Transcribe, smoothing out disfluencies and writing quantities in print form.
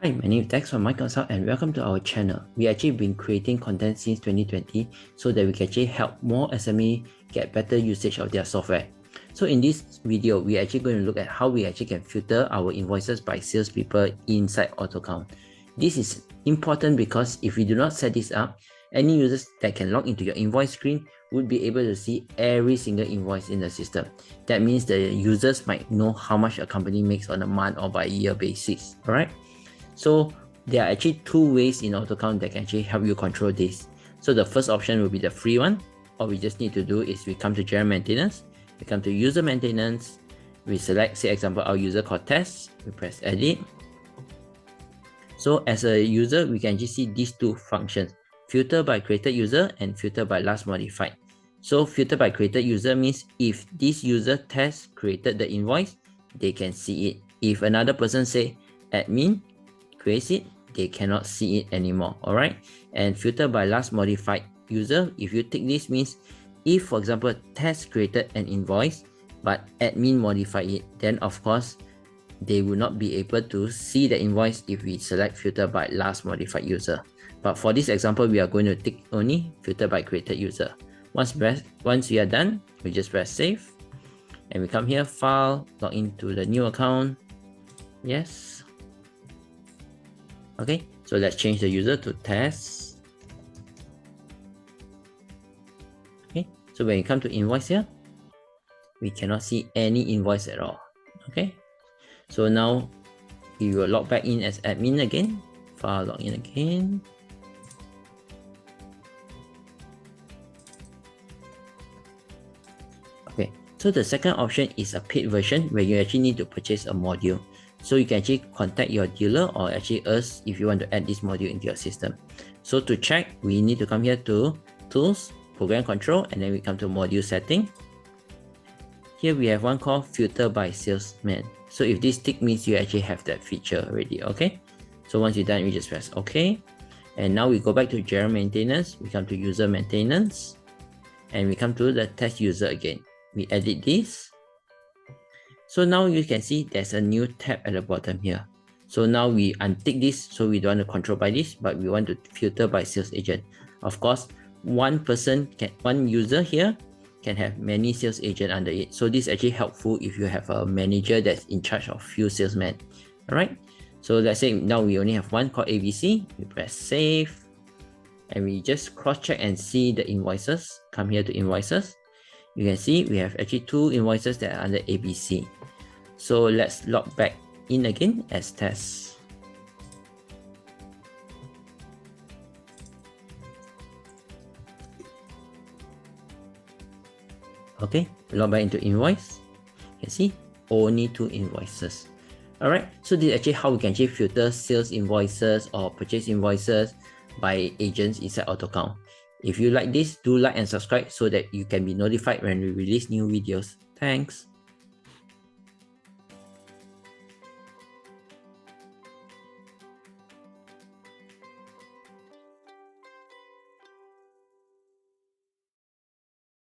Hi, my name is Dex from myconsult and welcome to our channel. We actually been creating content since 2020 so that we can actually help more SME get better usage of their software. So in this video, we are actually going to look at how we actually can filter our invoices by salespeople inside AutoCount. This is important because if we do not set this up, any users that can log into your invoice screen would be able to see every single invoice in the system. That means the users might know how much a company makes on a month or by year basis. Alright? So there are actually two ways in AutoCount that can actually help you control this. So the first option will be the free one. All we just need to do is we come to general maintenance, we come to user maintenance, we select, say example, our user called test, we press edit. So as a user, we can actually see these two functions, filter by created user and filter by last modified. So filter by created user means if this user test created the invoice, they can see it. If another person say admin creates it, they cannot see it anymore. Alright, and filter by last modified user, if you take this, means if for example test created an invoice but admin modified it, then of course they will not be able to see the invoice if we select filter by last modified user. But for this example, we are going to tick only filter by created user. Once we are done, we just press save and we come here, file, log into the new account. Yes. Okay, so let's change the user to test. Okay, so when you come to invoice here, we cannot see any invoice at all. Okay, so now we will log back in as admin again, file login again. Okay, so the second option is a paid version where you actually need to purchase a module. So you can actually contact your dealer or actually us if you want to add this module into your system. So to check, we need to come here to Tools, Program Control, and then we come to Module Setting. Here we have one called Filter by Salesman. So if this tick means you actually have that feature already, okay? So once you're done, we just press OK. And now we go back to General Maintenance, we come to User Maintenance, and we come to the Test User again. We edit this. So now you can see there's a new tab at the bottom here. So now we untick this, so we don't want to control by this, but we want to filter by sales agent. Of course, one user here can have many sales agents under it. So this is actually helpful if you have a manager that's in charge of few salesmen. Alright, so let's say now we only have one called ABC. We press save and we just cross check and see the invoices. Come here to invoices. You can see we have actually two invoices that are under ABC. So let's log back in again as test. Okay, log back into invoice. You can see only two invoices. Alright, so this is actually how we can actually filter sales invoices or purchase invoices by agents inside AutoCount. If you like this, do like and subscribe so that you can be notified when we release new videos. Thanks.